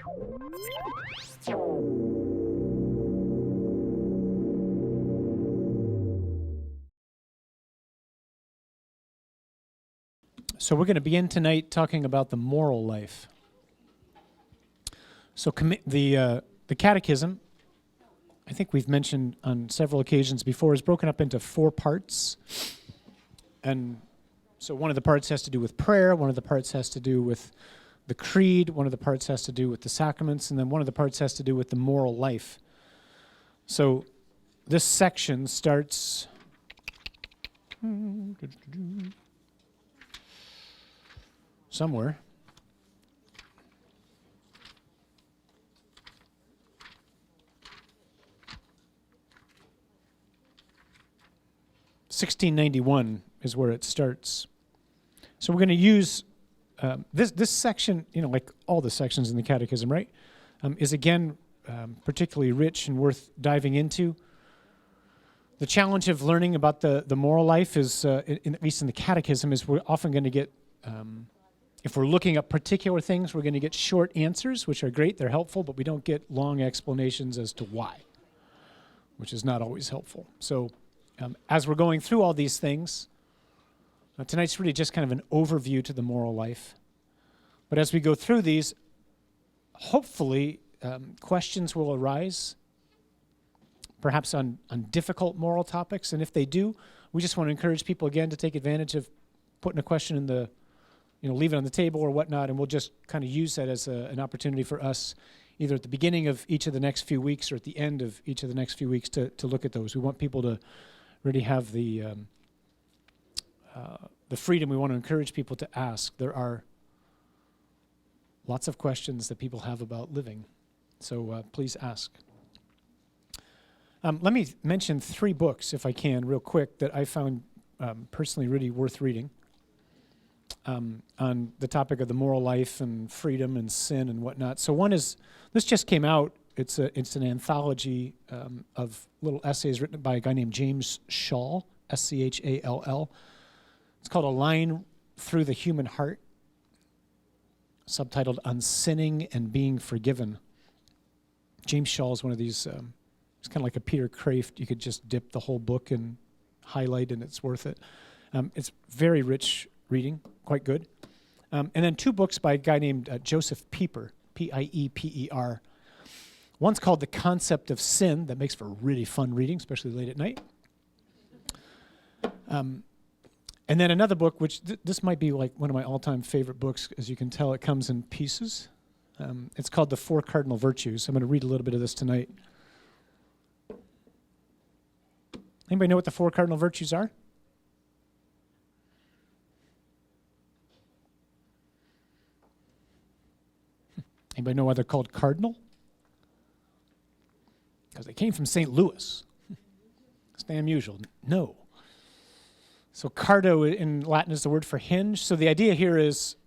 So we're going to begin tonight talking about the moral life. So the Catechism, I think we've mentioned on several occasions before, is broken up into 4 parts. And so one of the parts has to do with prayer, one of the parts has to do with the creed, one of the parts has to do with the sacraments, and then one of the parts has to do with the moral life. So this section starts somewhere. (1691) is where it starts. So we're going to use this section, like all the sections in the Catechism, right? Is again particularly rich and worth diving into. The challenge of learning about the moral life is, at least in the Catechism, is we're often going to get, if we're looking at particular things, we're going to get short answers, which are great, they're helpful, but we don't get long explanations as to why, which is not always helpful. So as we're going through all these things, tonight's really just kind of an overview to the moral life. But as we go through these, hopefully questions will arise, perhaps on difficult moral topics. And if they do, we just want to encourage people again to take advantage of putting a question in the, leave it on the table or whatnot, and we'll just kind of use that as an opportunity for us, either at the beginning of each of the next few weeks or at the end of each of the next few weeks to look at those. We want people to really have the freedom. We want to encourage people to ask. There are lots of questions that people have about living, so please ask. Let me mention 3 books, if I can, real quick, that I found personally really worth reading on the topic of the moral life and freedom and sin and whatnot. So one is, this just came out. It's an anthology of little essays written by a guy named James Schall, Schall. It's called A Line Through the Human Heart, subtitled On Sinning and Being Forgiven. James Schall is one of these, it's kind of like a Peter Kraft. You could just dip the whole book and highlight, and it's worth it. It's very rich reading, quite good. And then 2 books by a guy named Joseph Pieper, Pieper. One's called The Concept of Sin, that makes for really fun reading, especially late at night. And then another book, which this might be like one of my all-time favorite books. As you can tell, it comes in pieces. It's called The 4 Cardinal Virtues. I'm going to read a little bit of this tonight. Anybody know what the 4 cardinal virtues are? Anybody know why they're called cardinal? Because they came from St. Louis. It's damn usual. No. So cardo in Latin is the word for hinge. So the idea here is,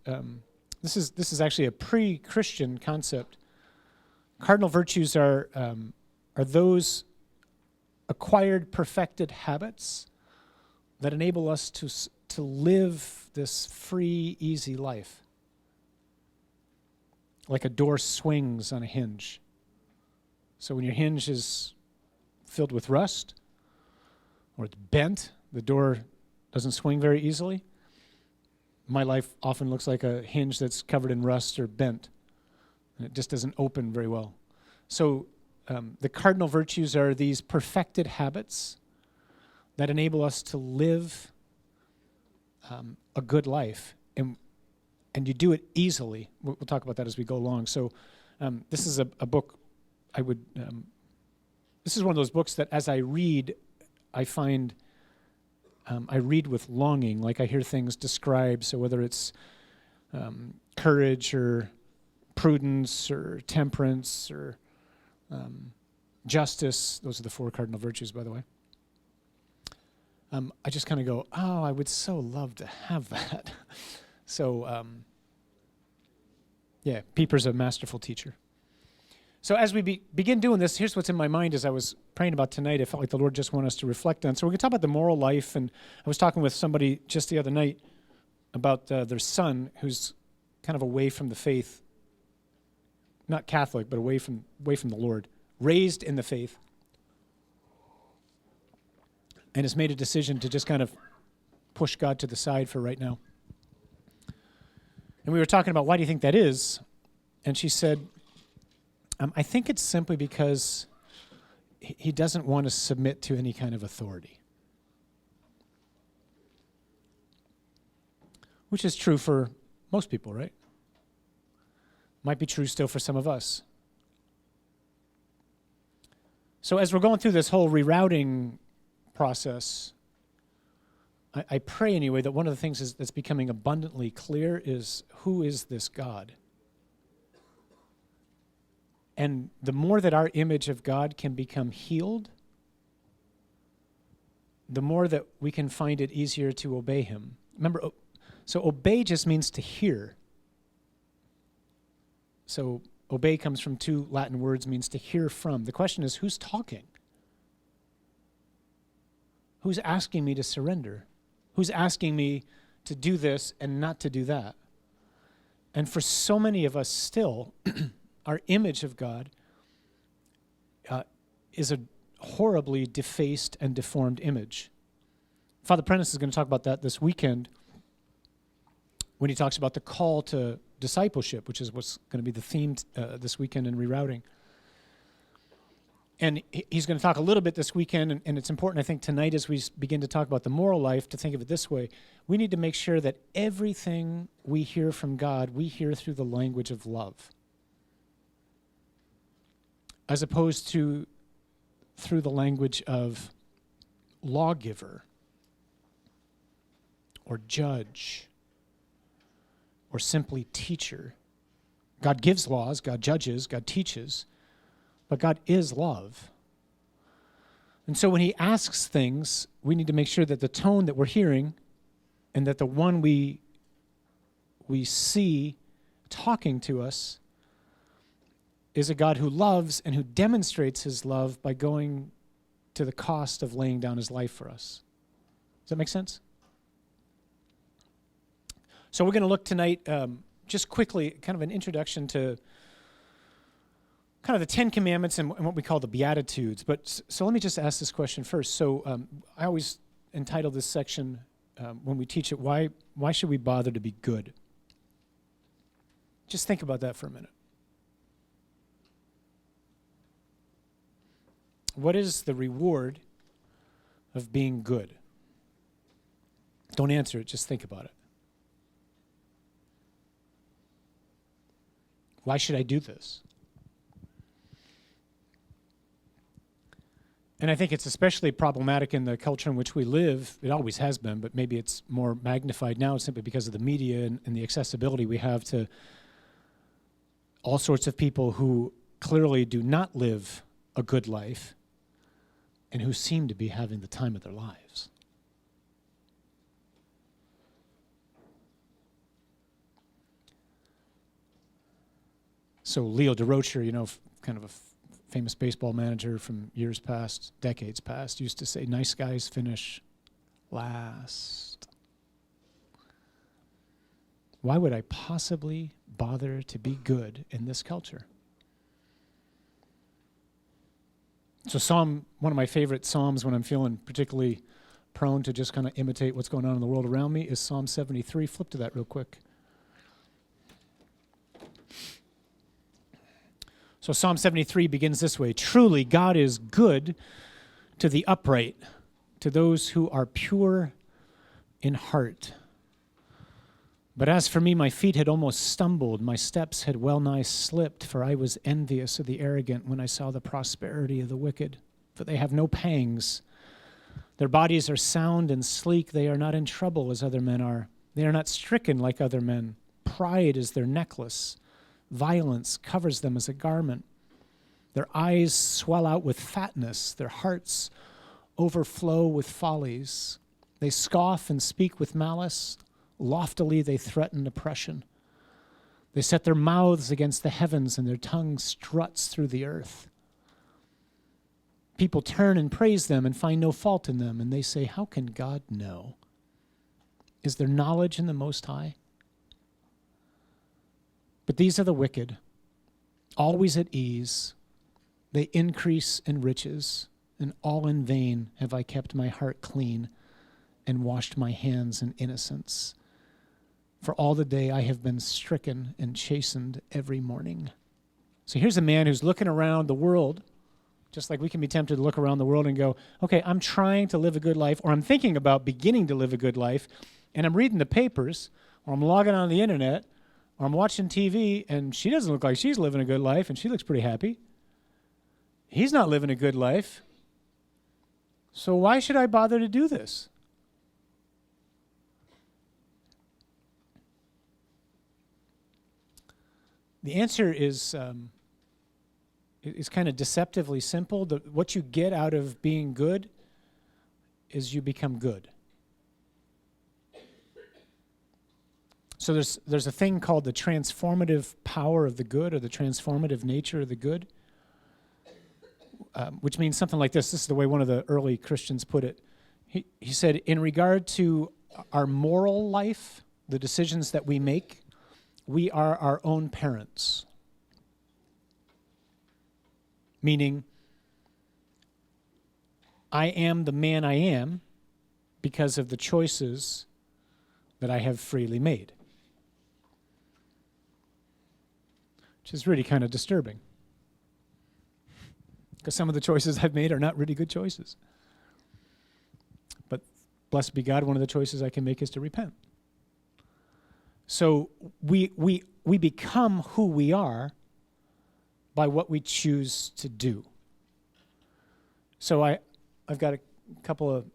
this is actually a pre-Christian concept. Cardinal virtues are those acquired, perfected habits that enable us to live this free, easy life. Like a door swings on a hinge. So when your hinge is filled with rust, or it's bent, the door doesn't swing very easily. My life often looks like a hinge that's covered in rust or bent, and it just doesn't open very well. So the cardinal virtues are these perfected habits that enable us to live a good life, and you do it easily. We'll talk about that as we go along. So this is a book I would, this is one of those books that as I read, I find I read with longing, like I hear things described. So whether it's courage or prudence or temperance or justice, those are the 4 cardinal virtues, by the way. I just kind of go, oh, I would so love to have that. So, yeah, Pieper's a masterful teacher. So as we begin doing this, here's what's in my mind as I was praying about tonight. I felt like the Lord just wanted us to reflect on. So we're going to talk about the moral life, and I was talking with somebody just the other night about their son who's kind of away from the faith not Catholic, but away from the Lord, raised in the faith, and has made a decision to just kind of push God to the side for right now. And we were talking about, why do you think that is? And she said, I think it's simply because he doesn't want to submit to any kind of authority. Which is true for most people, right? Might be true still for some of us. So as we're going through this whole rerouting process, I pray anyway that one of the things that's becoming abundantly clear is, who is this God? And the more that our image of God can become healed, the more that we can find it easier to obey him. Remember, so obey just means to hear. So obey comes from two Latin words, means to hear from. The question is, who's talking? Who's asking me to surrender? Who's asking me to do this and not to do that? And for so many of us still, our image of God is a horribly defaced and deformed image. Father Prentice is going to talk about that this weekend when he talks about the call to discipleship, which is what's going to be the theme this weekend in rerouting. And he's going to talk a little bit this weekend, and it's important, I think, tonight as we begin to talk about the moral life, to think of it this way. We need to make sure that everything we hear from God, we hear through the language of love, as opposed to through the language of lawgiver or judge or simply teacher. God gives laws, God judges, God teaches, but God is love. And so when he asks things, we need to make sure that the tone that we're hearing and that the one we see talking to us is a God who loves and who demonstrates his love by going to the cost of laying down his life for us. Does that make sense? So we're going to look tonight, just quickly, kind of an introduction to kind of the Ten Commandments and what we call the Beatitudes. But so let me just ask this question first. So I always entitle this section, when we teach it, why should we bother to be good? Just think about that for a minute. What is the reward of being good? Don't answer it, just think about it. Why should I do this? And I think it's especially problematic in the culture in which we live. It always has been, but maybe it's more magnified now simply because of the media and the accessibility we have to all sorts of people who clearly do not live a good life and who seem to be having the time of their lives. So Leo DeRocher, kind of a famous baseball manager from years past, decades past, used to say, nice guys finish last. Why would I possibly bother to be good in this culture? So one of my favorite Psalms when I'm feeling particularly prone to just kind of imitate what's going on in the world around me is Psalm 73. Flip to that real quick. So Psalm 73 begins this way: truly God is good to the upright, to those who are pure in heart. But as for me, my feet had almost stumbled, my steps had well nigh slipped, for I was envious of the arrogant when I saw the prosperity of the wicked. For they have no pangs. Their bodies are sound and sleek. They are not in trouble as other men are. They are not stricken like other men. Pride is their necklace. Violence covers them as a garment. Their eyes swell out with fatness. Their hearts overflow with follies. They scoff and speak with malice. Loftily they threaten oppression. They set their mouths against the heavens, and their tongue struts through the earth. People turn and praise them and find no fault in them, and they say, how can God know? Is there knowledge in the Most High? But these are the wicked. always at ease. They increase in riches, and all in vain have I kept my heart clean and washed my hands in innocence. For all the day I have been stricken and chastened every morning. So here's a man who's looking around the world, just like we can be tempted to look around the world and go, okay, I'm trying to live a good life, or I'm thinking about beginning to live a good life, and I'm reading the papers, or I'm logging on the internet, or I'm watching TV, and she doesn't look like she's living a good life, and she looks pretty happy. He's not living a good life. So why should I bother to do this? The answer is kind of deceptively simple. What you get out of being good is you become good. So there's a thing called the transformative power of the good, or the transformative nature of the good, which means something like this. This is the way one of the early Christians put it. He said, in regard to our moral life, the decisions that we make, we are our own parents. Meaning, I am the man I am because of the choices that I have freely made. Which is really kind of disturbing. Because some of the choices I've made are not really good choices. But blessed be God, one of the choices I can make is to repent. So we become who we are by what we choose to do. So I've got a couple of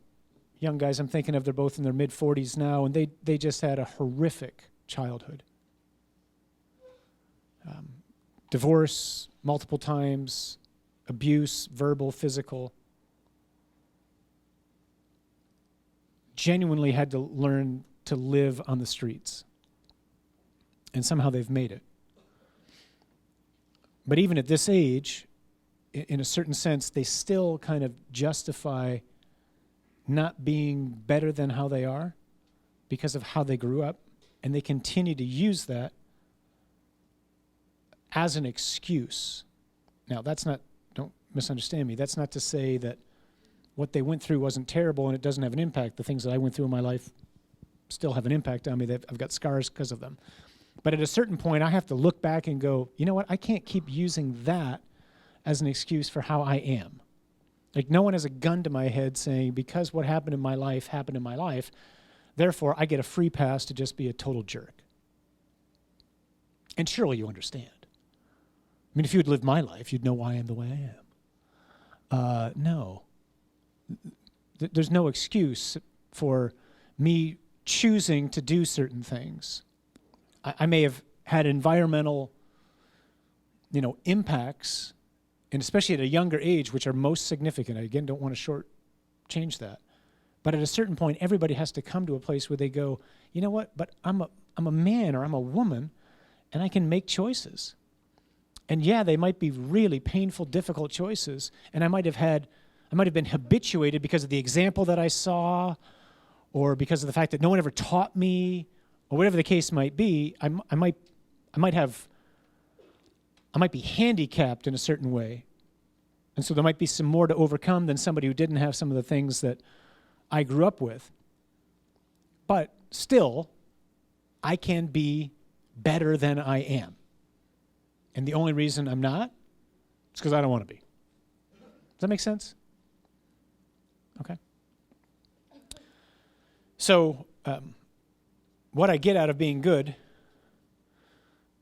young guys I'm thinking of. They're both in their mid-40s now, and they just had a horrific childhood. Divorce multiple times, abuse, verbal, physical. Genuinely had to learn to live on the streets. And somehow they've made it. But even at this age, in a certain sense, they still kind of justify not being better than how they are because of how they grew up. And they continue to use that as an excuse. Now, that's not, don't misunderstand me, that's not to say that what they went through wasn't terrible and it doesn't have an impact. The things that I went through in my life still have an impact on me. I've got scars because of them. But at a certain point, I have to look back and go, you know what? I can't keep using that as an excuse for how I am. Like, no one has a gun to my head saying, because what happened in my life, therefore I get a free pass to just be a total jerk. And surely you understand. I mean, if you had lived my life, you'd know why I am the way I am. No. There's no excuse for me choosing to do certain things. I may have had environmental, impacts, and especially at a younger age, which are most significant. I, again, don't want to shortchange that. But at a certain point, everybody has to come to a place where they go, you know what, but I'm a man or I'm a woman, and I can make choices. And yeah, they might be really painful, difficult choices, and I might have been habituated because of the example that I saw, or because of the fact that no one ever taught me, or whatever the case might be. I might be handicapped in a certain way. And so there might be some more to overcome than somebody who didn't have some of the things that I grew up with. But still, I can be better than I am. And the only reason I'm not is because I don't want to be. Does that make sense? Okay. So, what I get out of being good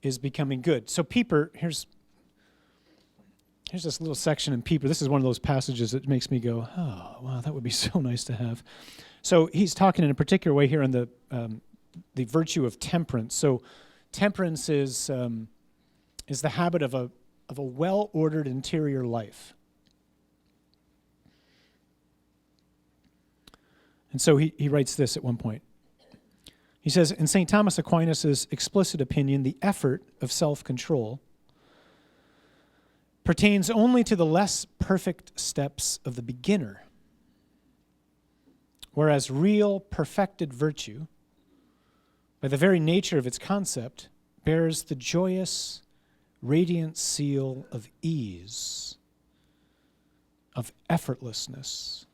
is becoming good. So Pieper, here's this little section in Pieper. This is one of those passages that makes me go, oh, wow, that would be so nice to have. So he's talking in a particular way here on the virtue of temperance. So temperance is the habit of a well-ordered interior life. And so he writes this at one point. He says, in St. Thomas Aquinas' explicit opinion, the effort of self-control pertains only to the less perfect steps of the beginner, whereas real perfected virtue, by the very nature of its concept, bears the joyous, radiant seal of ease, of effortlessness.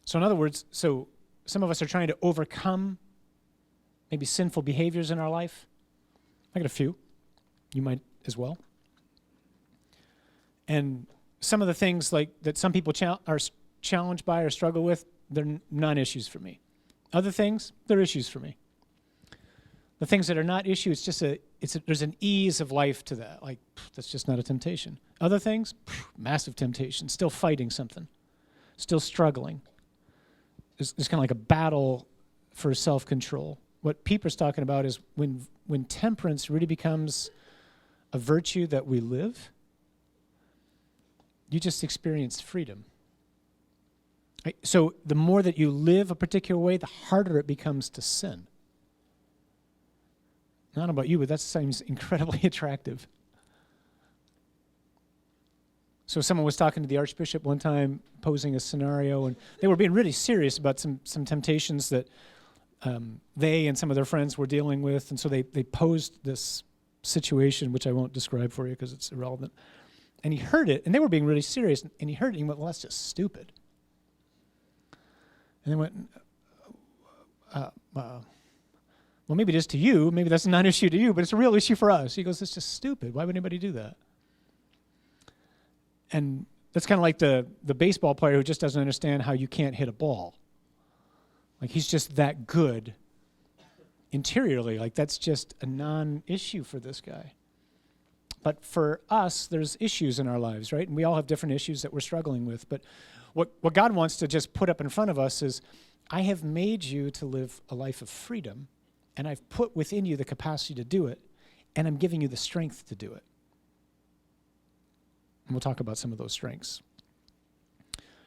So in other words, so some of us are trying to overcome maybe sinful behaviors in our life. I got a few. You might as well. And some of the things like that some people are challenged by or struggle with, they're non-issues for me. Other things, they're issues for me. The things that are not issues, there's an ease of life to that. Like, that's just not a temptation. Other things, massive temptation, still fighting something, still struggling. It's kind of like a battle for self-control. What Pieper's talking about is when temperance really becomes a virtue that we live, you just experience freedom. So the more that you live a particular way, the harder it becomes to sin. I don't know about you, but that seems incredibly attractive. So someone was talking to the Archbishop one time, posing a scenario, and they were being really serious about some temptations that they and some of their friends were dealing with, and so they posed this situation, which I won't describe for you because it's irrelevant. And he heard it, and they were being really serious, and he heard it, and he went, well, that's just stupid. And they went, well, maybe it is to you, maybe that's a non-issue to you, but it's a real issue for us. He goes, it's just stupid. Why would anybody do that? And that's kind of like the baseball player who just doesn't understand how you can't hit a ball. Like, he's just that good interiorly. Like, that's just a non-issue for this guy. But for us, there's issues in our lives, right? And we all have different issues that we're struggling with. But what God wants to just put up in front of us is, I have made you to live a life of freedom, and I've put within you the capacity to do it, and I'm giving you the strength to do it. And we'll talk about some of those strengths.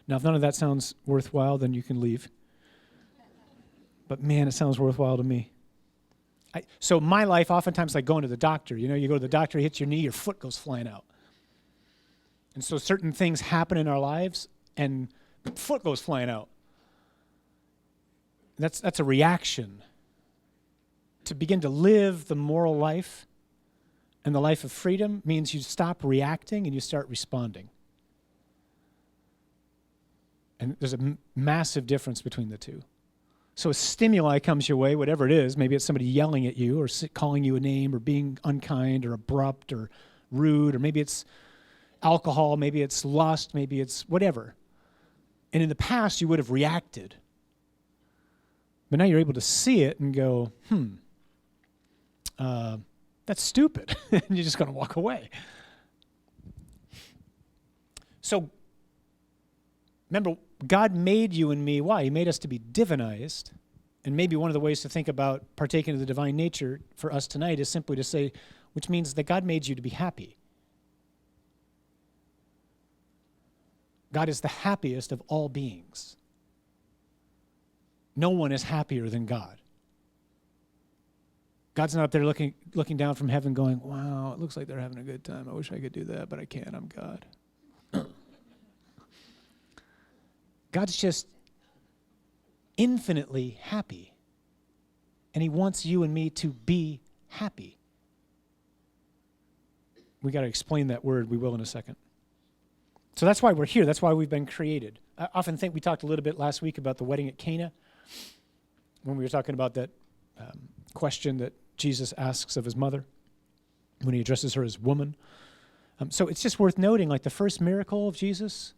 Now, if none of that sounds worthwhile, then you can leave. But man, it sounds worthwhile to me. So my life, oftentimes like going to the doctor. You know, you go to the doctor, he hits your knee, your foot goes flying out. And so certain things happen in our lives, and the foot goes flying out. That's a reaction. To begin to live the moral life and the life of freedom means you stop reacting and you start responding. And there's a massive difference between the two. So a stimuli comes your way, whatever it is. Maybe it's somebody yelling at you or calling you a name or being unkind or abrupt or rude, or maybe it's alcohol, maybe it's lust, maybe it's whatever. And in the past, you would have reacted. But now you're able to see it and go, that's stupid. And you're just going to walk away. So, remember, God made you and me. Why? He made us to be divinized. And maybe one of the ways to think about partaking of the divine nature for us tonight is simply to say, which means that God made you to be happy. God is the happiest of all beings. No one is happier than God. God's not up there looking down from heaven going, wow, it looks like they're having a good time. I wish I could do that, but I can't. I'm God. God's just infinitely happy. And he wants you and me to be happy. We got to explain that word. We will in a second. So that's why we're here. That's why we've been created. I often think we talked a little bit last week about the wedding at Cana when we were talking about that question that Jesus asks of his mother when he addresses her as woman. So it's just worth noting, like the first miracle of Jesus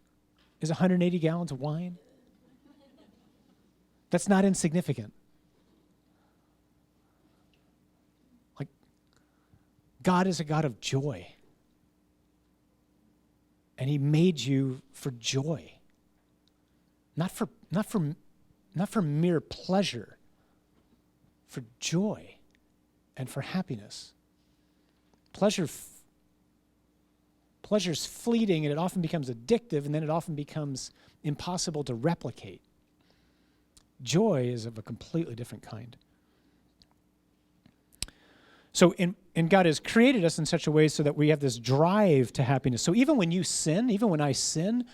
is 180 gallons of wine. That's not insignificant. Like, God is a God of joy. And he made you for joy. Not for mere pleasure, for joy and for happiness. Pleasure's fleeting, and it often becomes addictive, and then it often becomes impossible to replicate. Joy is of a completely different kind. So and God has created us in such a way so that we have this drive to happiness. So even when you sin, even when I sin,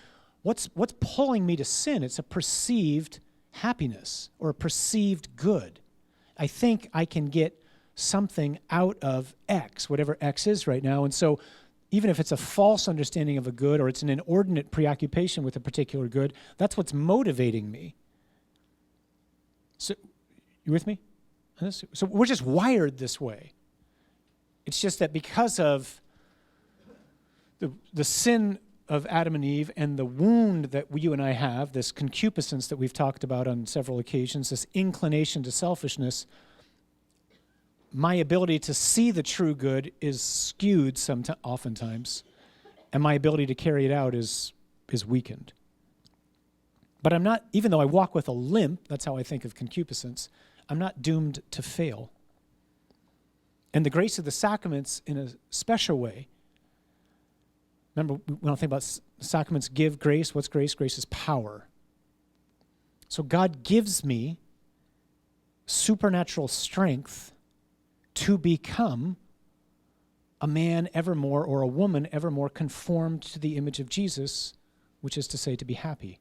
what's pulling me to sin? It's a perceived happiness or a perceived good. I think I can get something out of X, whatever X is right now. And so even if it's a false understanding of a good or it's an inordinate preoccupation with a particular good, that's what's motivating me. So, you with me? So we're just wired this way. It's just that because of the sin of Adam and Eve and the wound that you and I have, this concupiscence that we've talked about on several occasions, this inclination to selfishness, my ability to see the true good is skewed oftentimes, and my ability to carry it out is weakened. But I'm not, even though I walk with a limp, that's how I think of concupiscence, I'm not doomed to fail. And the grace of the sacraments in a special way. Remember, when I think about sacraments give grace, what's grace? Grace is power. So God gives me supernatural strength to become a man evermore or a woman evermore conformed to the image of Jesus, which is to say to be happy.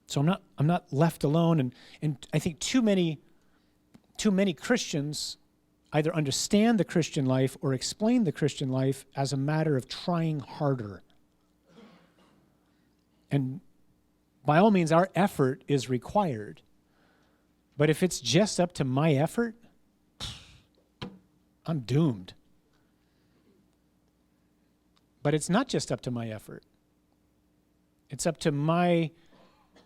So I'm not left alone, and I think too many Christians either understand the Christian life or explain the Christian life as a matter of trying harder. And by all means, our effort is required. But if it's just up to my effort, I'm doomed. But it's not just up to my effort. It's up to my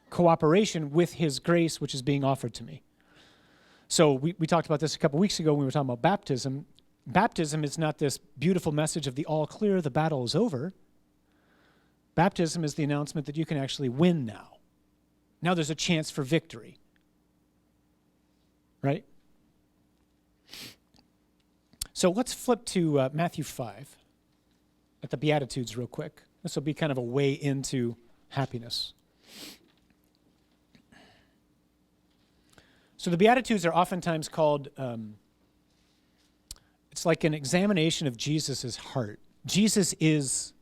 cooperation with His grace, which is being offered to me. So we talked about this a couple weeks ago when we were talking about baptism. Baptism is not this beautiful message of the all clear, the battle is over. Baptism is the announcement that you can actually win now. Now there's a chance for victory. Right? So let's flip to Matthew 5 at the Beatitudes real quick. This will be kind of a way into happiness. So the Beatitudes are oftentimes called, it's like an examination of Jesus' heart. Jesus is,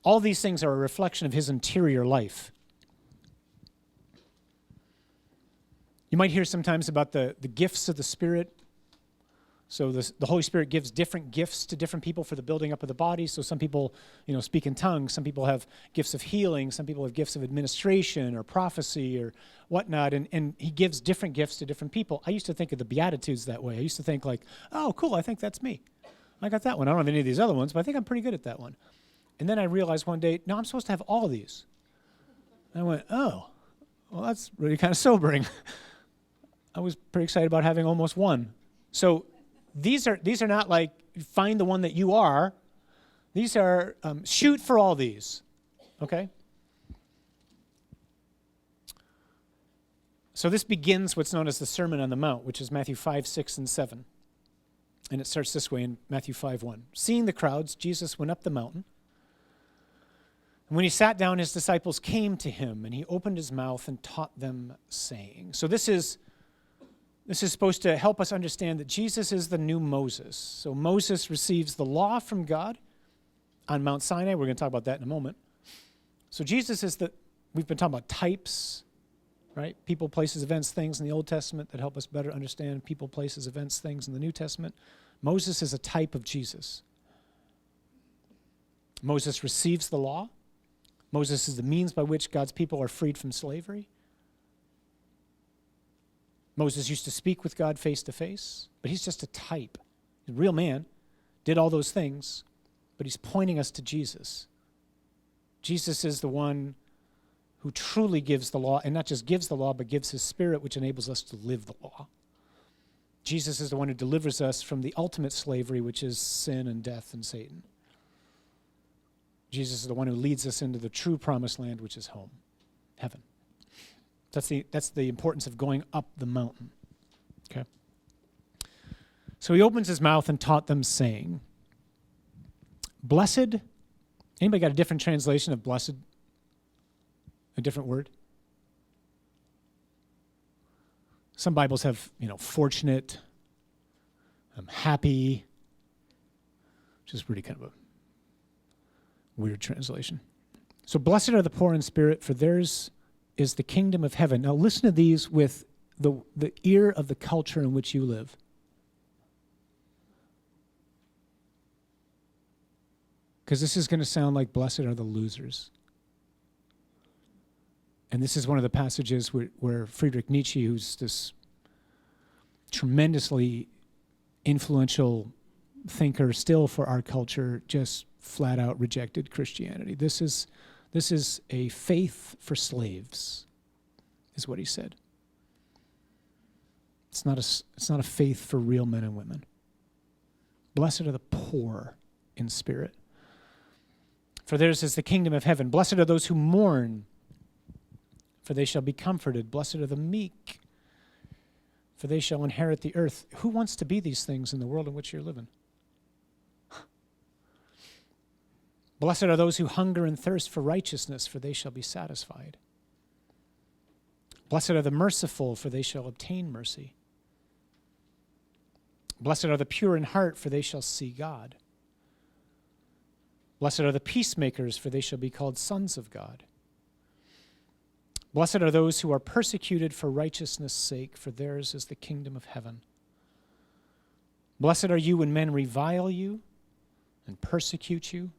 all these things are a reflection of His interior life. You might hear sometimes about the gifts of the Spirit. So the Holy Spirit gives different gifts to different people for the building up of the body. So some people, speak in tongues. Some people have gifts of healing. Some people have gifts of administration or prophecy or whatnot. And He gives different gifts to different people. I used to think of the Beatitudes that way. I used to think like, oh, cool, I think that's me. I got that one. I don't have any of these other ones, but I think I'm pretty good at that one. And then I realized one day, no, I'm supposed to have all of these. And I went, oh, well, that's really kind of sobering. I was pretty excited about having almost one. So these are not like find the one that you are. These are shoot for all these, okay? So this begins what's known as the Sermon on the Mount, which is Matthew 5, 6, and 7. And it starts this way in Matthew 5, 1. Seeing the crowds, Jesus went up the mountain. And when He sat down, His disciples came to Him, and He opened His mouth and taught them, saying. So this is supposed to help us understand that Jesus is the new Moses. So Moses receives the law from God on Mount Sinai. We're going to talk about that in a moment. So Jesus is we've been talking about types, right? People, places, events, things in the Old Testament that help us better understand people, places, events, things in the New Testament. Moses is a type of Jesus. Moses receives the law. Moses is the means by which God's people are freed from slavery. Moses used to speak with God face to face, but he's just a type. The real man did all those things, but he's pointing us to Jesus. Jesus is the one who truly gives the law, and not just gives the law, but gives His Spirit, which enables us to live the law. Jesus is the one who delivers us from the ultimate slavery, which is sin and death and Satan. Jesus is the one who leads us into the true promised land, which is home, heaven. That's the importance of going up the mountain. Okay. So He opens His mouth and taught them, saying, blessed. Anybody got a different translation of blessed? A different word? Some Bibles have, fortunate, happy, which is really kind of a weird translation. So blessed are the poor in spirit, for theirs is the kingdom of heaven. Now listen to these with the ear of the culture in which you live. Because this is going to sound like blessed are the losers. And this is one of the passages where Friedrich Nietzsche, who's this tremendously influential thinker still for our culture, just flat out rejected Christianity. This is a faith for slaves, is what he said. It's not a faith for real men and women. Blessed are the poor in spirit, for theirs is the kingdom of heaven. Blessed are those who mourn, for they shall be comforted. Blessed are the meek, for they shall inherit the earth. Who wants to be these things in the world in which you're living? Blessed are those who hunger and thirst for righteousness, for they shall be satisfied. Blessed are the merciful, for they shall obtain mercy. Blessed are the pure in heart, for they shall see God. Blessed are the peacemakers, for they shall be called sons of God. Blessed are those who are persecuted for righteousness' sake, for theirs is the kingdom of heaven. Blessed are you when men revile you and persecute you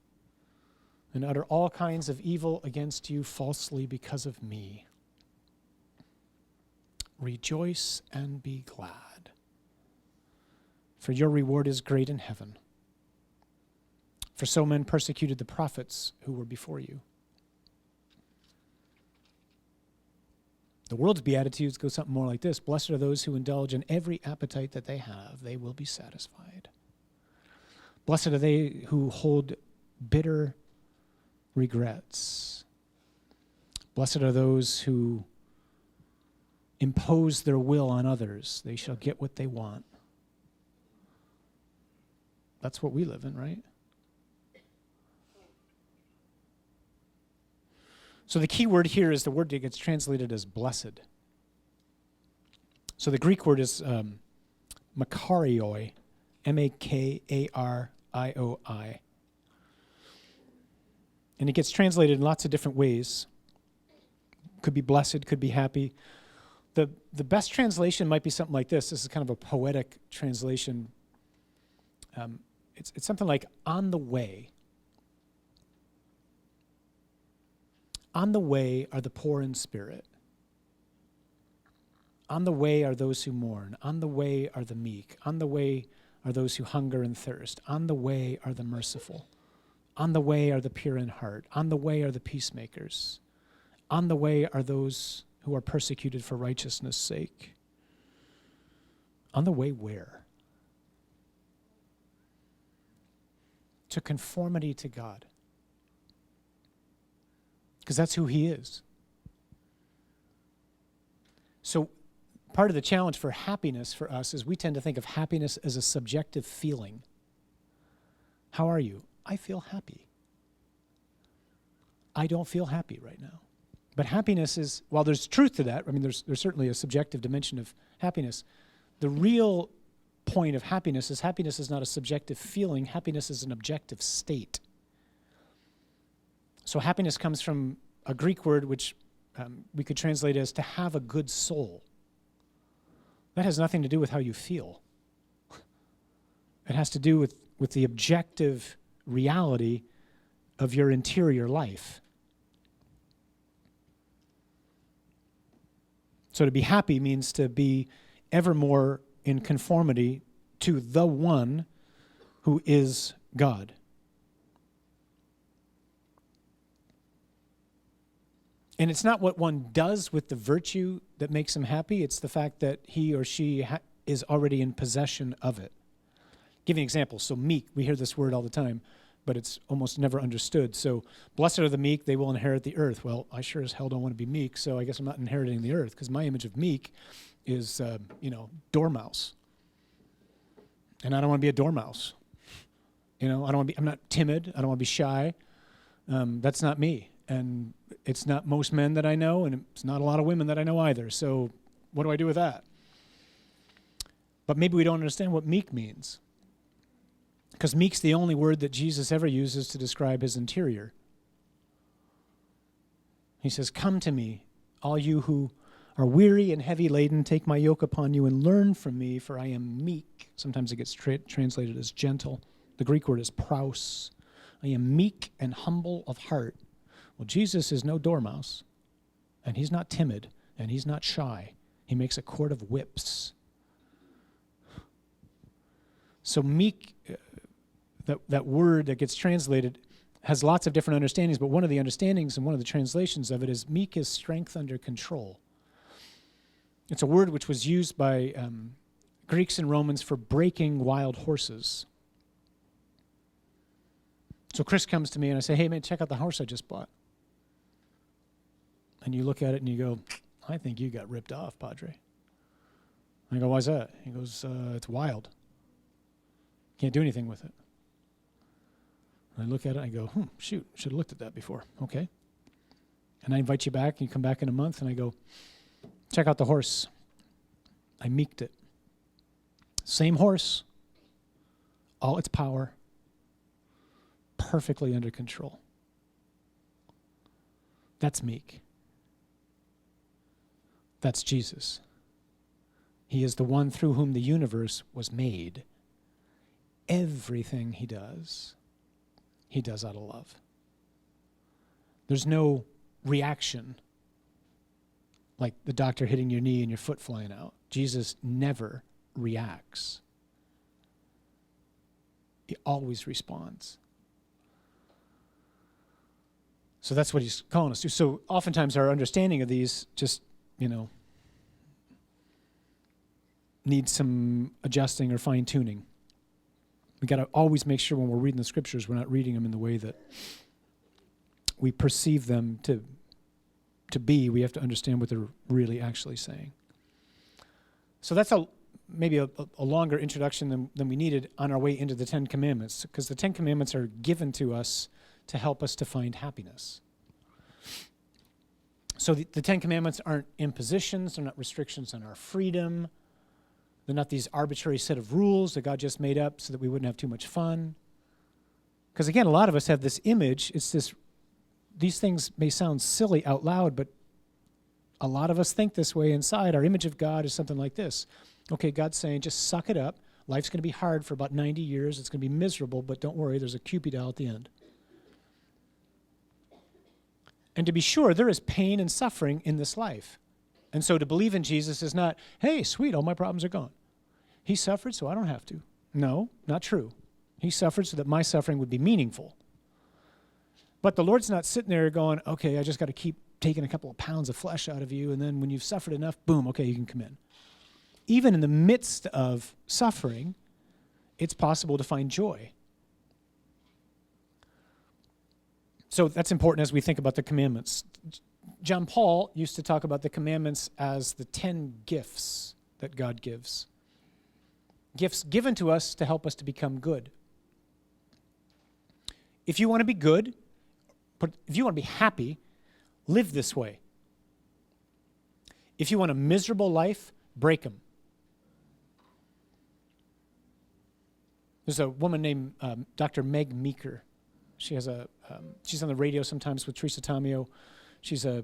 and utter all kinds of evil against you falsely because of me. Rejoice and be glad, for your reward is great in heaven. For so men persecuted the prophets who were before you. The world's Beatitudes go something more like this. Blessed are those who indulge in every appetite that they have. They will be satisfied. Blessed are they who hold bitter regrets. Blessed are those who impose their will on others. They shall get what they want. That's what we live in, right? So the key word here is the word that gets translated as blessed. So the Greek word is makarioi, M-A-K-A-R-I-O-I. And it gets translated in lots of different ways. Could be blessed, could be happy. The best translation might be something like this. This is kind of a poetic translation. It's something like on the way. On the way are the poor in spirit. On the way are those who mourn. On the way are the meek. On the way are those who hunger and thirst. On the way are the merciful. On the way are the pure in heart. On the way are the peacemakers. On the way are those who are persecuted for righteousness' sake. On the way where? To conformity to God. Because that's who he is. So part of the challenge for happiness for us is we tend to think of happiness as a subjective feeling. How are you? I feel happy. I don't feel happy right now. But happiness is, while there's truth to that, I mean, there's certainly a subjective dimension of happiness. The real point of happiness is not a subjective feeling. Happiness is an objective state. So happiness comes from a Greek word which we could translate as to have a good soul. That has nothing to do with how you feel. It has to do with the objective reality of your interior life. So to be happy means to be ever more in conformity to the one who is God. And it's not what one does with the virtue that makes him happy. It's the fact that he or she is already in possession of it. Give you an example. So meek, we hear this word all the time, but it's almost never understood. So blessed are the meek, they will inherit the earth. Well, I sure as hell don't want to be meek, so I guess I'm not inheriting the earth, because my image of meek is, dormouse. And I don't want to be a dormouse. I'm not timid. I don't want to be shy. That's not me. And it's not most men that I know, and it's not a lot of women that I know either. So what do I do with that? But maybe we don't understand what meek means. Because meek's the only word that Jesus ever uses to describe his interior. He says, "Come to me, all you who are weary and heavy laden, take my yoke upon you and learn from me, for I am meek. Sometimes it gets translated as gentle. The Greek word is praus. I am meek and humble of heart. Well, Jesus is no dormouse, and he's not timid, and he's not shy. He makes a cord of whips. So meek, that word that gets translated has lots of different understandings, but one of the understandings and one of the translations of it is meek is strength under control. It's a word which was used by Greeks and Romans for breaking wild horses. So Chris comes to me and I say, hey man, check out the horse I just bought. And you look at it and you go, I think you got ripped off, Padre. I go, why's that? He goes, it's wild. Can't do anything with it. And I look at it and I go, shoot, should have looked at that before. Okay. And I invite you back, and you come back in a month, and I go, check out the horse. I meeked it. Same horse, all its power, perfectly under control. That's meek. That's Jesus. He is the one through whom the universe was made. Everything he does out of love. There's no reaction like the doctor hitting your knee and your foot flying out. Jesus never reacts. He always responds. So that's what he's calling us to. So oftentimes our understanding of these just, needs some adjusting or fine-tuning. We got to always make sure when we're reading the scriptures, we're not reading them in the way that we perceive them to be. We have to understand what they're really actually saying. So that's maybe a longer introduction than we needed on our way into the Ten Commandments, because the Ten Commandments are given to us to help us to find happiness. So the Ten Commandments aren't impositions, they're not restrictions on our freedom. They're not these arbitrary set of rules that God just made up so that we wouldn't have too much fun. Because again, a lot of us have this image. These things may sound silly out loud, but a lot of us think this way inside. Our image of God is something like this. Okay, God's saying, just suck it up. Life's going to be hard for about 90 years. It's going to be miserable, but don't worry, there's a Cupid doll at the end. And to be sure, there is pain and suffering in this life. And so to believe in Jesus is not, hey, sweet, all my problems are gone. He suffered, so I don't have to. No, not true. He suffered so that my suffering would be meaningful. But the Lord's not sitting there going, okay, I just got to keep taking a couple of pounds of flesh out of you, and then when you've suffered enough, boom, okay, you can come in. Even in the midst of suffering, it's possible to find joy. So that's important as we think about the commandments. John Paul used to talk about the commandments as the 10 gifts that God gives. Gifts given to us to help us to become good. If you want to be good, if you want to be happy, live this way. If you want a miserable life, break them. There's a woman named Dr. Meg Meeker. She's on the radio sometimes with Teresa Tomeo. She's a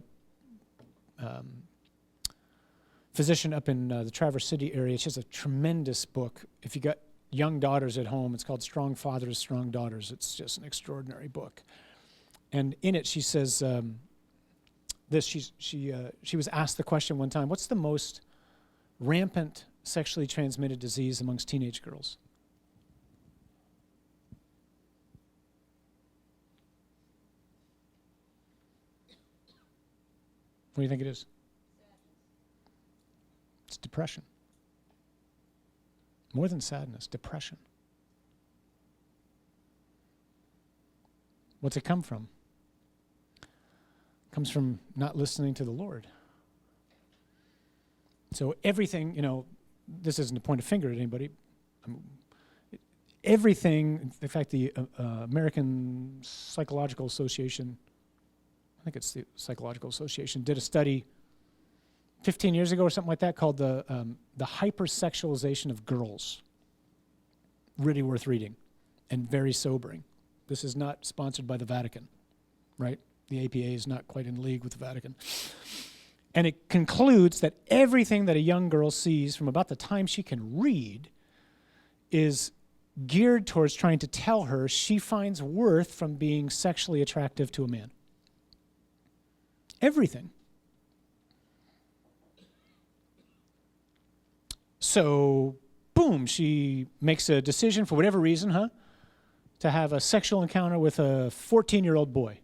physician up in the Traverse City area. She has a tremendous book. If you got young daughters at home, it's called Strong Fathers, Strong Daughters. It's just an extraordinary book. And in it, she says this. She was asked the question one time, what's the most rampant sexually transmitted disease amongst teenage girls? What do you think it is? It's depression. More than sadness, depression. What's it come from? It comes from not listening to the Lord. So everything, this isn't a point of finger at anybody. Everything, in fact, the American Psychological Association, I think it's the Psychological Association, did a study 15 years ago or something like that called the hypersexualization of girls. Really worth reading and very sobering. This is not sponsored by the Vatican, right? The APA is not quite in league with the Vatican. And it concludes that everything that a young girl sees from about the time she can read is geared towards trying to tell her she finds worth from being sexually attractive to a man. Everything. So, boom, she makes a decision for whatever reason, to have a sexual encounter with a 14-year-old boy.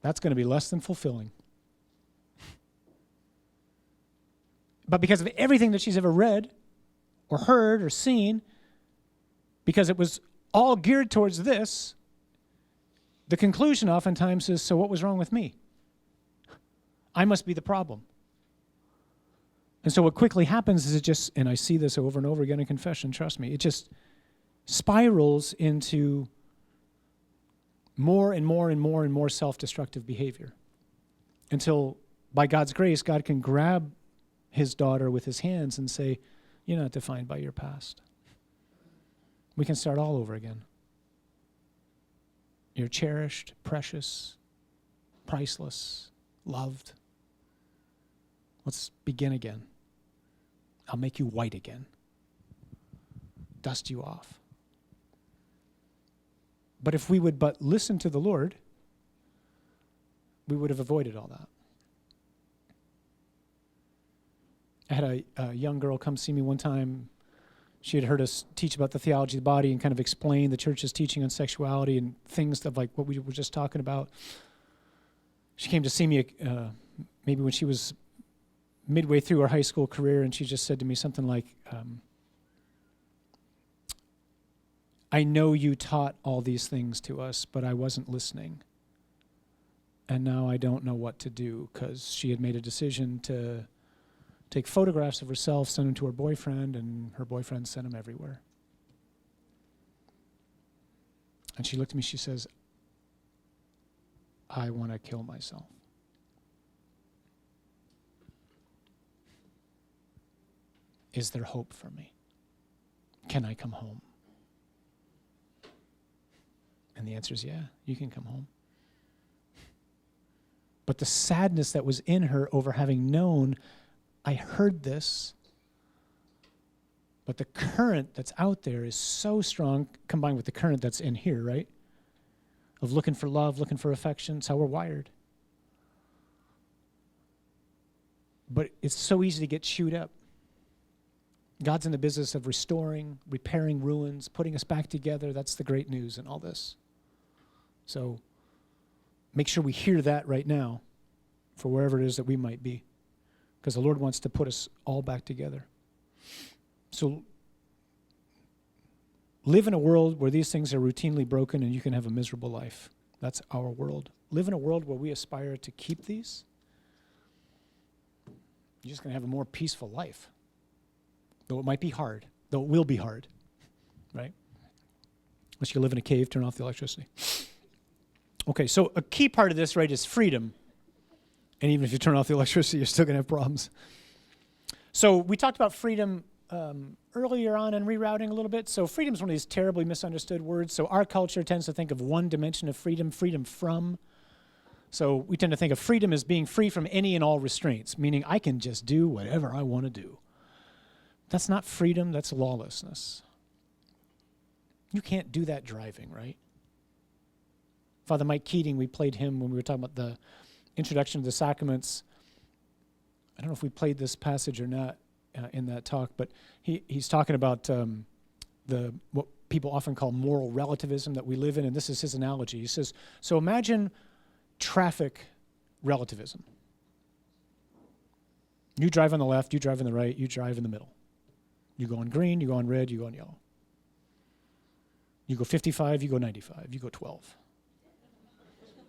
That's going to be less than fulfilling. But because of everything that she's ever read or heard or seen, because it was all geared towards this, the conclusion oftentimes is, so what was wrong with me? I must be the problem. And so what quickly happens is it just, and I see this over and over again in confession, trust me, it just spirals into more and more and more and more self-destructive behavior until, by God's grace, God can grab his daughter with his hands and say, you're not defined by your past. We can start all over again. You're cherished, precious, priceless, loved. Let's begin again. I'll make you white again. Dust you off. But if we would but listen to the Lord, we would have avoided all that. I had a young girl come see me one time. She had heard us teach about the theology of the body and kind of explain the church's teaching on sexuality and things of like what we were just talking about. She came to see me maybe when she was midway through her high school career, and she just said to me something like, I know you taught all these things to us, but I wasn't listening. And now I don't know what to do, because she had made a decision to take photographs of herself, send them to her boyfriend, and her boyfriend sent them everywhere. And she looked at me, she says, I want to kill myself. Is there hope for me? Can I come home? And the answer is, yeah, you can come home. But the sadness that was in her over having known, I heard this, but the current that's out there is so strong, combined with the current that's in here, right? Of looking for love, looking for affection. It's how we're wired. But it's so easy to get chewed up. God's in the business of restoring, repairing ruins, putting us back together. That's the great news in all this. So make sure we hear that right now for wherever it is that we might be, because the Lord wants to put us all back together. So live in a world where these things are routinely broken and you can have a miserable life. That's our world. Live in a world where we aspire to keep these. You're just going to have a more peaceful life. Though it might be hard, though it will be hard, right? Unless you live in a cave, turn off the electricity. Okay, so a key part of this, right, is freedom. And even if you turn off the electricity, you're still going to have problems. So we talked about freedom earlier on in rerouting a little bit. So freedom is one of these terribly misunderstood words. So our culture tends to think of one dimension of freedom, freedom from. So we tend to think of freedom as being free from any and all restraints, meaning I can just do whatever I want to do. That's not freedom, that's lawlessness. You can't do that driving, right? Father Mike Keating, we played him when we were talking about the introduction to the sacraments. I don't know if we played this passage or not in that talk, but he's talking about what people often call moral relativism that we live in, and this is his analogy. He says, so imagine traffic relativism. You drive on the left, you drive on the right, you drive in the middle. You go on green, you go on red, you go on yellow. You go 55, you go 95, you go 12.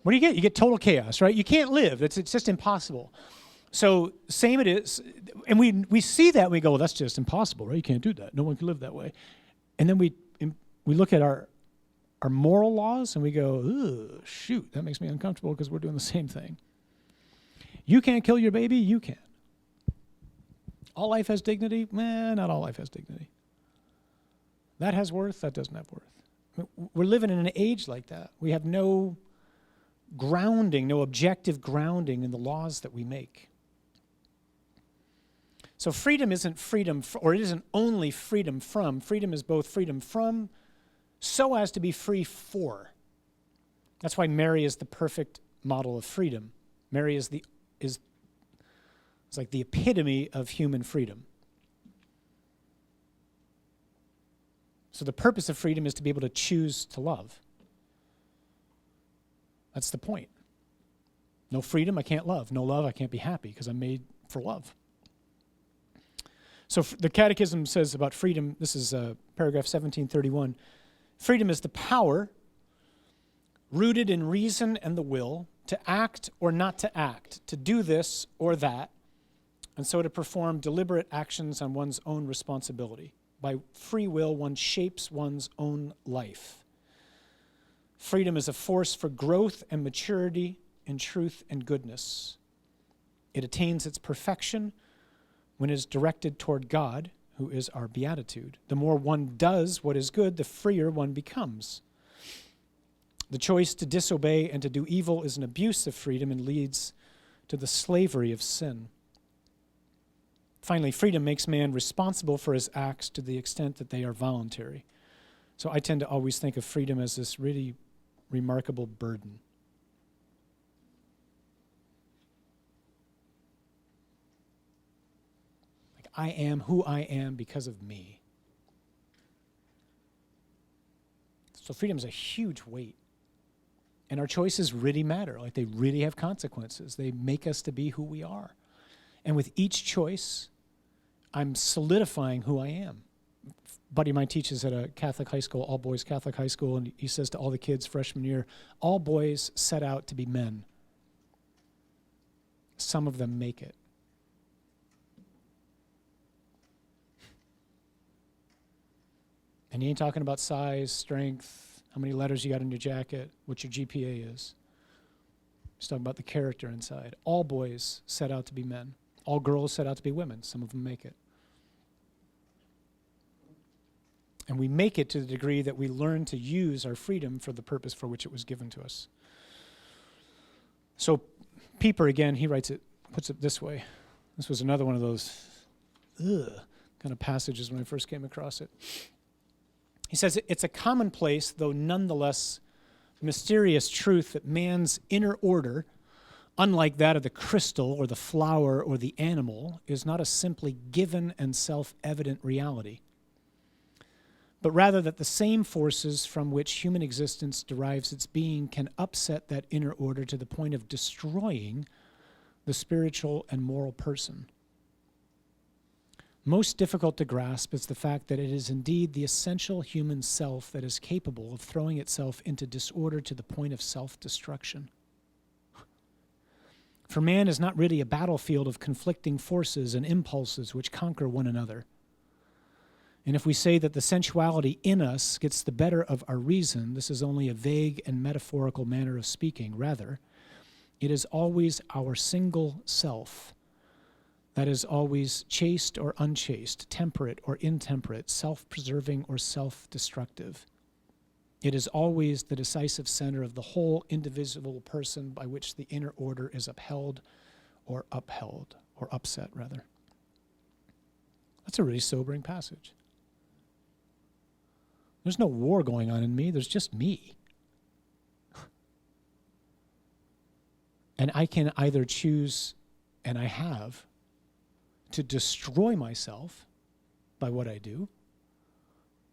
What do you get? You get total chaos, right? You can't live. It's just impossible. So same it is. And we see that and we go, well, that's just impossible, right? You can't do that. No one can live that way. And then we look at our moral laws and we go, ugh, shoot, that makes me uncomfortable because we're doing the same thing. You can't kill your baby, you can. All life has dignity? Not all life has dignity. That has worth, that doesn't have worth. We're living in an age like that. We have no grounding, no objective grounding in the laws that we make. So freedom isn't freedom, or it isn't only freedom from. Freedom is both freedom from, so as to be free for. That's why Mary is the perfect model of freedom. Mary is like the epitome of human freedom. So the purpose of freedom is to be able to choose to love. That's the point. No freedom, I can't love. No love, I can't be happy because I'm made for love. So the Catechism says about freedom, this is paragraph 1731, freedom is the power rooted in reason and the will to act or not to act, to do this or that, and so to perform deliberate actions on one's own responsibility. By free will, one shapes one's own life. Freedom is a force for growth and maturity in truth and goodness. It attains its perfection when it is directed toward God, who is our beatitude. The more one does what is good, the freer one becomes. The choice to disobey and to do evil is an abuse of freedom and leads to the slavery of sin. Finally, freedom makes man responsible for his acts to the extent that they are voluntary. So I tend to always think of freedom as this really remarkable burden. Like, I am who I am because of me. So freedom is a huge weight. And our choices really matter. Like, they really have consequences. They make us to be who we are. And with each choice, I'm solidifying who I am. A buddy of mine teaches at a Catholic high school, all-boys Catholic high school, and he says to all the kids freshman year, all boys set out to be men. Some of them make it. And he ain't talking about size, strength, how many letters you got in your jacket, what your GPA is. He's talking about the character inside. All boys set out to be men. All girls set out to be women. Some of them make it. And we make it to the degree that we learn to use our freedom for the purpose for which it was given to us. So Pieper, again, puts it this way. This was another one of those kind of passages when I first came across it. He says, it's a commonplace, though nonetheless mysterious truth that man's inner order, unlike that of the crystal or the flower or the animal, is not a simply given and self-evident reality, but rather that the same forces from which human existence derives its being can upset that inner order to the point of destroying the spiritual and moral person. Most difficult to grasp is the fact that it is indeed the essential human self that is capable of throwing itself into disorder to the point of self-destruction. For man is not really a battlefield of conflicting forces and impulses which conquer one another. And if we say that the sensuality in us gets the better of our reason, this is only a vague and metaphorical manner of speaking. Rather, it is always our single self that is always chaste or unchaste, temperate or intemperate, self-preserving or self-destructive. It is always the decisive center of the whole indivisible person by which the inner order is upheld, or upset, rather. That's a really sobering passage. There's no war going on in me, there's just me. And I can either choose, and I have, to destroy myself by what I do,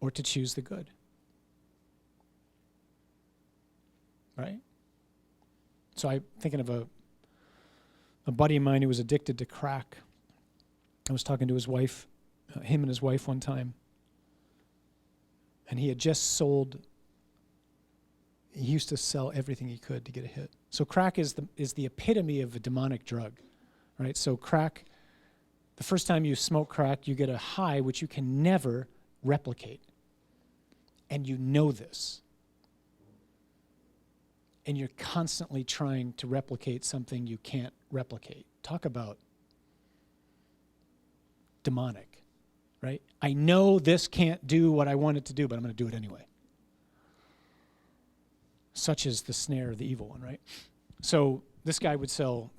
or to choose the good. Right? So I'm thinking of a buddy of mine who was addicted to crack. I was talking to his wife, him and his wife one time, and he had just he used to sell everything he could to get a hit. So crack is the epitome of a demonic drug, right? So crack, the first time you smoke crack, you get a high which you can never replicate. And you know this. And you're constantly trying to replicate something you can't replicate. Talk about demonic, right? I know this can't do what I want it to do, but I'm going to do it anyway. Such is the snare of the evil one, right? So this guy he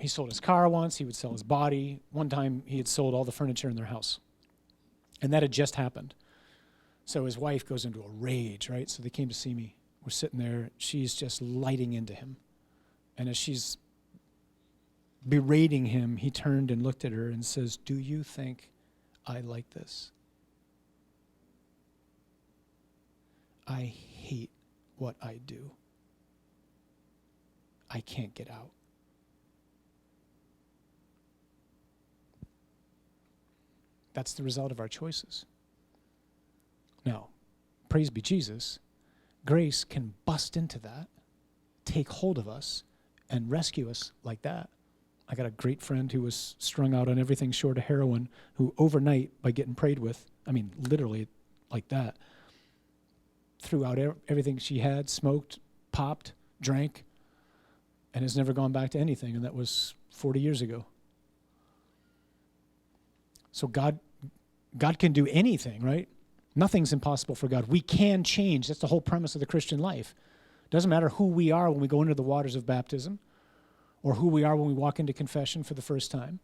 sold his car once, he would sell his body. One time he had sold all the furniture in their house. And that had just happened. So his wife goes into a rage, right? So they came to see me. We're sitting there. She's just lighting into him. And as she's berating him, he turned and looked at her and says, "Do you think I like this? I hate what I do. I can't get out." That's the result of our choices. Now, praise be Jesus, grace can bust into that, take hold of us, and rescue us like that. I got a great friend who was strung out on everything short of heroin, who overnight, by getting prayed with, literally like that, threw out everything she had, smoked, popped, drank, and has never gone back to anything, and that was 40 years ago. So God can do anything, right? Nothing's impossible for God. We can change. That's the whole premise of the Christian life. It doesn't matter who we are when we go into the waters of baptism or who we are when we walk into confession for the first time.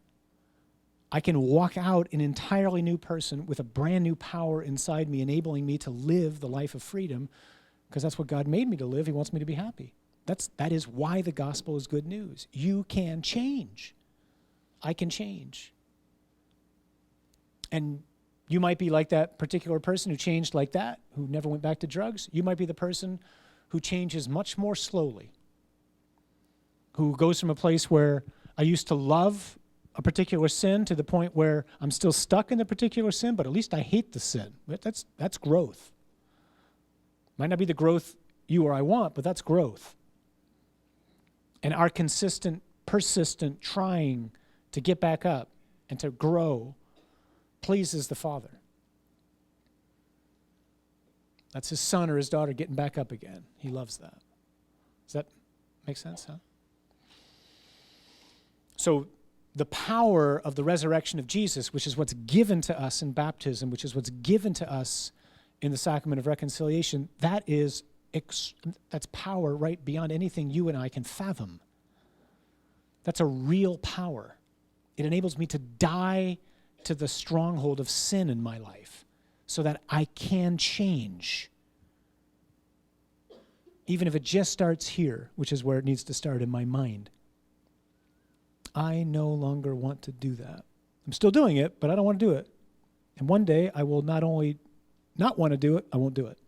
I can walk out an entirely new person with a brand new power inside me, enabling me to live the life of freedom, because that's what God made me to live. He wants me to be happy. That is why the gospel is good news. You can change. I can change. And you might be like that particular person who changed like that, who never went back to drugs. You might be the person who changes much more slowly, who goes from a place where I used to love a particular sin to the point where I'm still stuck in the particular sin, but at least I hate the sin. That's growth. Might not be the growth you or I want, but that's growth. And our consistent, persistent trying to get back up and to grow pleases the Father. That's his son or his daughter getting back up again. He loves that. Does that make sense, huh? So the power of the resurrection of Jesus, which is what's given to us in baptism, which is what's given to us in the sacrament of reconciliation, that's power right beyond anything you and I can fathom. That's a real power. It enables me to die to the stronghold of sin in my life so that I can change. Even if it just starts here, which is where it needs to start in my mind. I no longer want to do that. I'm still doing it, but I don't want to do it. And one day I will not only not want to do it, I won't do it.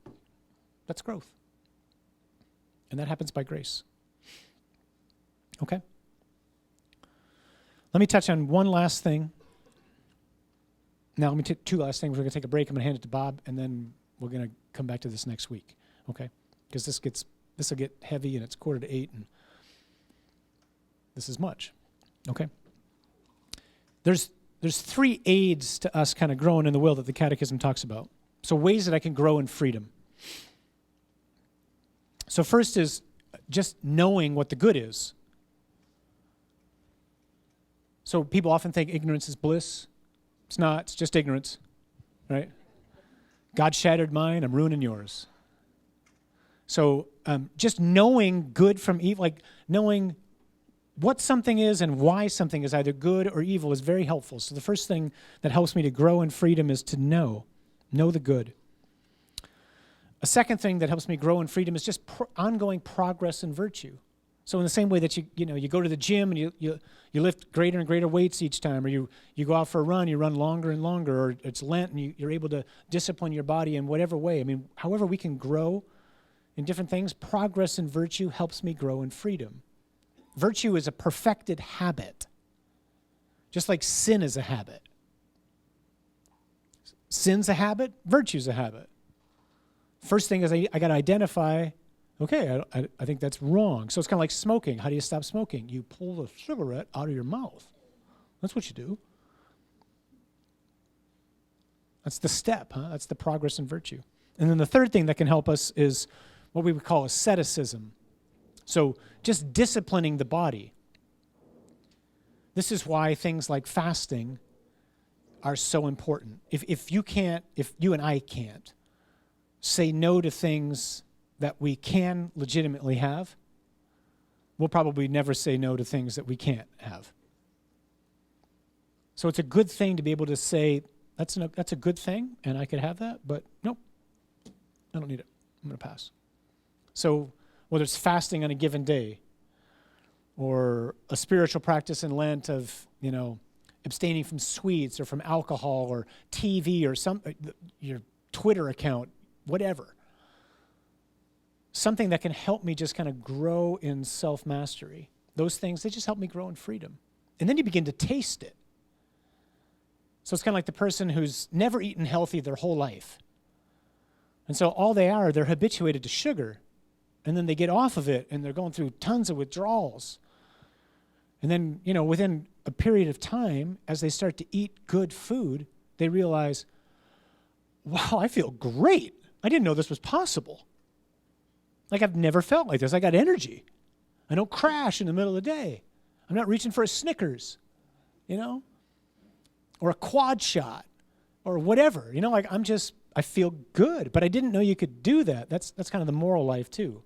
That's growth. And that happens by grace. Okay? Let me touch on one last thing. Now, let me take two last things. We're going to take a break. I'm going to hand it to Bob, and then we're going to come back to this next week. Okay? Because this will get heavy, and it's 7:45, and this is much. Okay? There's three aids to us kind of growing in the will that the Catechism talks about. So ways that I can grow in freedom. So first is just knowing what the good is. So people often think ignorance is bliss. It's not. It's just ignorance, right? God shattered mine. I'm ruining yours. So just knowing good from evil, like knowing what something is and why something is either good or evil is very helpful. So the first thing that helps me to grow in freedom is to know the good. A second thing that helps me grow in freedom is just ongoing progress in virtue. So in the same way that you go to the gym and you lift greater and greater weights each time, or you go out for a run, you run longer and longer, or it's Lent and you're able to discipline your body in whatever way. I mean, however we can grow in different things, progress in virtue helps me grow in freedom. Virtue is a perfected habit, just like sin is a habit. Sin's a habit, virtue's a habit. First thing is I got to identify, okay, I think that's wrong. So it's kind of like smoking. How do you stop smoking? You pull the cigarette out of your mouth. That's what you do. That's the step, huh? That's the progress in virtue. And then the third thing that can help us is what we would call asceticism. So just disciplining the body. This is why things like fasting are so important. If you and I can't say no to things that we can legitimately have, we'll probably never say no to things that we can't have. So it's a good thing to be able to say, that's a good thing, and I could have that, but nope, I don't need it. I'm going to pass. So whether it's fasting on a given day or a spiritual practice in Lent of, abstaining from sweets or from alcohol or TV or your Twitter account, whatever. Something that can help me just kind of grow in self-mastery. Those things, they just help me grow in freedom. And then you begin to taste it. So it's kind of like the person who's never eaten healthy their whole life. And so all they're habituated to sugar. And then they get off of it and they're going through tons of withdrawals. And then, within a period of time, as they start to eat good food, they realize, wow, I feel great. I didn't know this was possible. Like, I've never felt like this. I got energy. I don't crash in the middle of the day. I'm not reaching for a Snickers, or a quad shot or whatever. I feel good, but I didn't know you could do that. That's kind of the moral life too.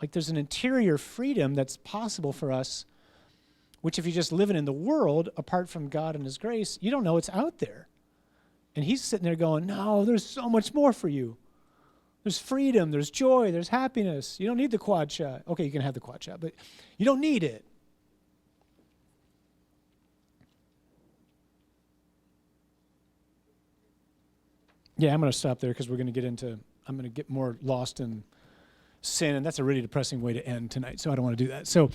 Like, there's an interior freedom that's possible for us, which if you're just living in the world apart from God and his grace, you don't know it's out there. And he's sitting there going, no, there's so much more for you. There's freedom, there's joy, there's happiness. You don't need the quad shot. Okay, you can have the quad shot, but you don't need it. Yeah, I'm going to stop there because I'm going to get more lost in sin, and that's a really depressing way to end tonight, so I don't want to do that. So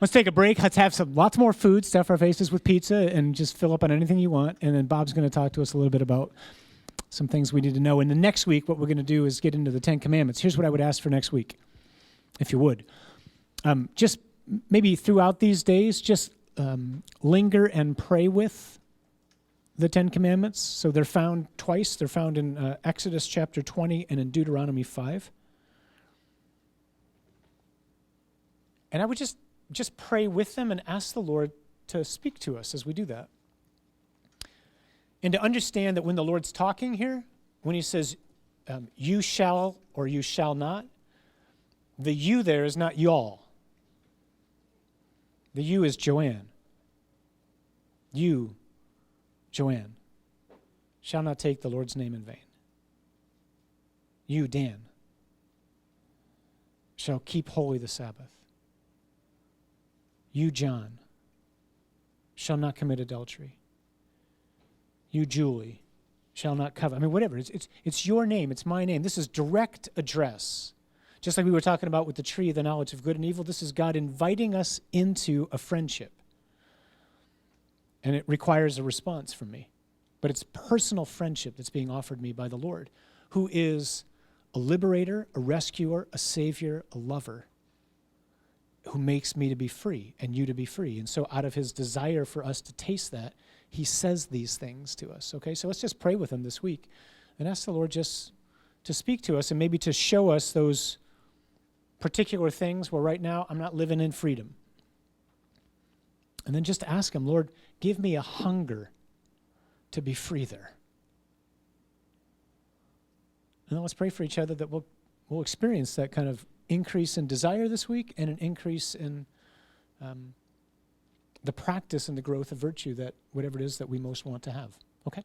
let's take a break. Let's have lots more food, stuff our faces with pizza, and just fill up on anything you want, and then Bob's going to talk to us a little bit about some things we need to know. And the next week, what we're going to do is get into the 10 Commandments. Here's what I would ask for next week, if you would. Just maybe throughout these days, just linger and pray with the 10 Commandments. So they're found twice. They're found in Exodus chapter 20 and in Deuteronomy 5. And I would just pray with them and ask the Lord to speak to us as we do that. And to understand that when the Lord's talking here, when he says, you shall or you shall not, the you there is not y'all. The you is Joanne. You, Joanne, shall not take the Lord's name in vain. You, Dan, shall keep holy the Sabbath. You, John, shall not commit adultery. You, Julie, shall not covet. I mean, whatever. It's your name. It's my name. This is direct address. Just like we were talking about with the tree of the knowledge of good and evil, this is God inviting us into a friendship. And it requires a response from me. But it's personal friendship that's being offered me by the Lord, who is a liberator, a rescuer, a savior, a lover, who makes me to be free and you to be free. And so out of his desire for us to taste that, he says these things to us, okay? So let's just pray with him this week and ask the Lord just to speak to us and maybe to show us those particular things where right now I'm not living in freedom. And then just ask him, Lord, give me a hunger to be free there. And then let's pray for each other that we'll experience that kind of increase in desire this week and an increase in the practice and the growth of virtue that whatever it is that we most want to have. Okay?